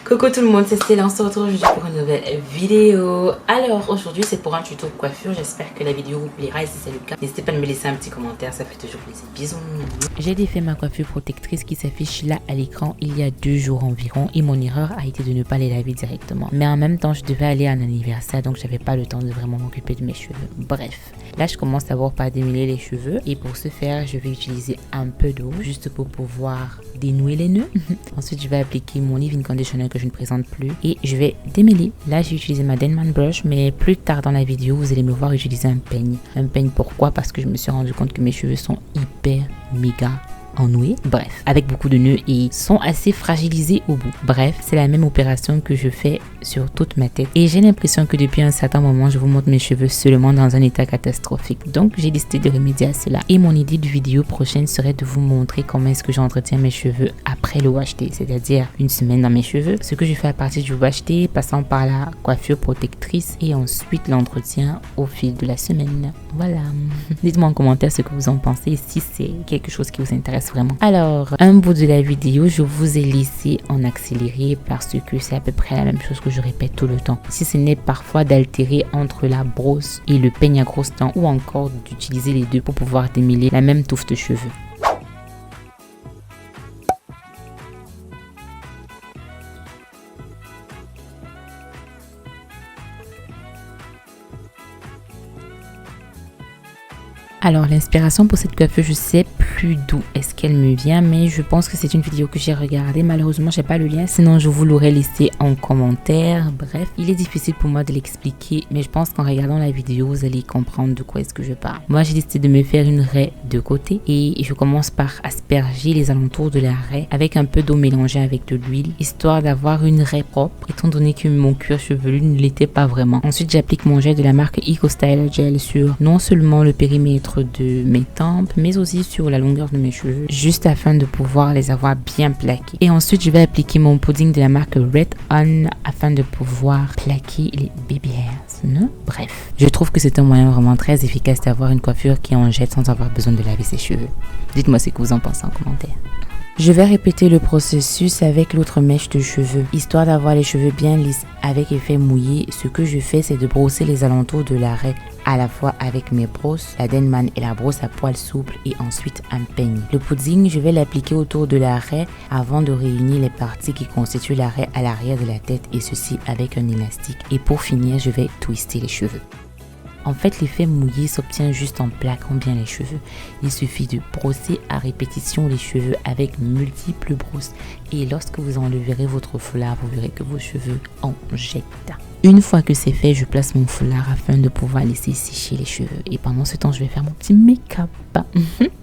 Coucou tout le monde, c'est Stella, on se retrouve aujourd'hui pour une nouvelle vidéo. Alors aujourd'hui c'est pour un tuto de coiffure, j'espère que la vidéo vous plaira et si c'est le cas, n'hésitez pas à me laisser un petit commentaire, ça fait toujours plaisir. Bisous. J'ai défait ma coiffure protectrice qui s'affiche là à l'écran il y a 2 jours environ et mon erreur a été de ne pas les laver directement. Mais en même temps je devais aller à un anniversaire donc j'avais pas le temps de vraiment m'occuper de mes cheveux. Bref, là je commence d'abord par démêler les cheveux et pour ce faire je vais utiliser un peu d'eau juste pour pouvoir dénouer les nœuds. Ensuite je vais appliquer mon leave-in conditioner que je ne présente plus et je vais démêler. Là j'ai utilisé ma Denman brush mais plus tard dans la vidéo vous allez me voir utiliser un peigne. Un peigne pourquoi? Parce que je me suis rendu compte que mes cheveux sont hyper méga ennoués, bref, avec beaucoup de nœuds et sont assez fragilisés au bout. Bref, c'est la même opération que je fais sur toute ma tête et j'ai l'impression que depuis un certain moment je vous montre mes cheveux seulement dans un état catastrophique. Donc j'ai décidé de remédier à cela et mon idée de vidéo prochaine serait de vous montrer comment est-ce que j'entretiens mes cheveux après le wash day, c'est-à-dire une semaine dans mes cheveux, ce que je fais à partir du wash day, passant par la coiffure protectrice et ensuite l'entretien au fil de la semaine. Voilà. Dites-moi en commentaire ce que vous en pensez et si c'est quelque chose qui vous intéresse vraiment. Alors, un bout de la vidéo, je vous ai laissé en accéléré parce que c'est à peu près la même chose que je répète tout le temps. Si ce n'est parfois d'altérer entre la brosse et le peigne à grosse dents ou encore d'utiliser les deux pour pouvoir démêler la même touffe de cheveux. Alors l'inspiration pour cette coiffure, je sais plus d'où est-ce qu'elle me vient, mais je pense que c'est une vidéo que j'ai regardée. Malheureusement, j'ai pas le lien, sinon je vous l'aurais laissé en commentaire. Bref, il est difficile pour moi de l'expliquer, mais je pense qu'en regardant la vidéo, vous allez comprendre de quoi est-ce que je parle. Moi, j'ai décidé de me faire une raie de côté et je commence par asperger les alentours de la raie avec un peu d'eau mélangée avec de l'huile, histoire d'avoir une raie propre, étant donné que mon cuir chevelu ne l'était pas vraiment. Ensuite, j'applique mon gel de la marque Eco Styler Gel sur non seulement le périmètre de mes tempes mais aussi sur la longueur de mes cheveux juste afin de pouvoir les avoir bien plaqués et ensuite je vais appliquer mon pudding de la marque Red On afin de pouvoir plaquer les baby hairs, non? Bref, je trouve que c'est un moyen vraiment très efficace d'avoir une coiffure qui en jette sans avoir besoin de laver ses cheveux. Dites-moi ce que vous en pensez en commentaire. Je vais répéter le processus avec l'autre mèche de cheveux, histoire d'avoir les cheveux bien lisses avec effet mouillé. Ce que je fais, c'est de brosser les alentours de la raie à la fois avec mes brosses, la Denman et la brosse à poils souples et ensuite un peigne. Le pudding, je vais l'appliquer autour de la raie avant de réunir les parties qui constituent la raie à l'arrière de la tête et ceci avec un élastique. Et pour finir, je vais twister les cheveux. En fait, l'effet mouillé s'obtient juste en plaquant bien les cheveux. Il suffit de brosser à répétition les cheveux avec multiples brosses. Et lorsque vous enleverez votre foulard, vous verrez que vos cheveux en jettent. Une fois que c'est fait, je place mon foulard afin de pouvoir laisser sécher les cheveux. Et pendant ce temps, je vais faire mon petit make-up.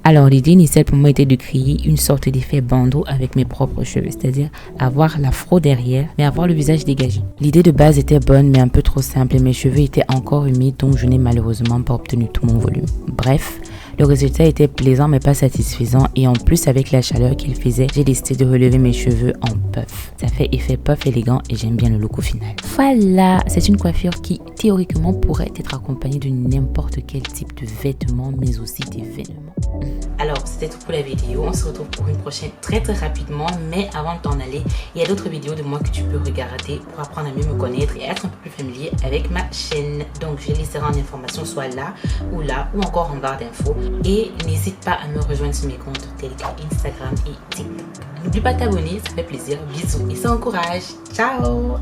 Alors, l'idée initiale pour moi était de créer une sorte d'effet bandeau avec mes propres cheveux. C'est-à-dire avoir l'afro derrière, mais avoir le visage dégagé. L'idée de base était bonne, mais un peu trop simple. Et mes cheveux étaient encore humides, donc je n'ai malheureusement pas obtenu tout mon volume. Bref, le résultat était plaisant mais pas satisfaisant et en plus avec la chaleur qu'il faisait, j'ai décidé de relever mes cheveux en puff. Ça fait effet puff élégant et j'aime bien le look au final. Voilà, c'est une coiffure qui théoriquement pourrait être accompagnée de n'importe quel type de vêtements mais aussi d'événements. Alors c'était tout pour la vidéo, on se retrouve pour une prochaine très rapidement, mais avant de t'en aller, il y a d'autres vidéos de moi que tu peux regarder pour apprendre à mieux me connaître et être un peu plus familier avec ma chaîne. Donc je laisserai en information soit là ou encore en barre d'infos. Et n'hésite pas à me rejoindre sur mes comptes tels que Instagram et TikTok. N'oublie pas de t'abonner, ça fait plaisir. Bisous et ça encourage. Ciao!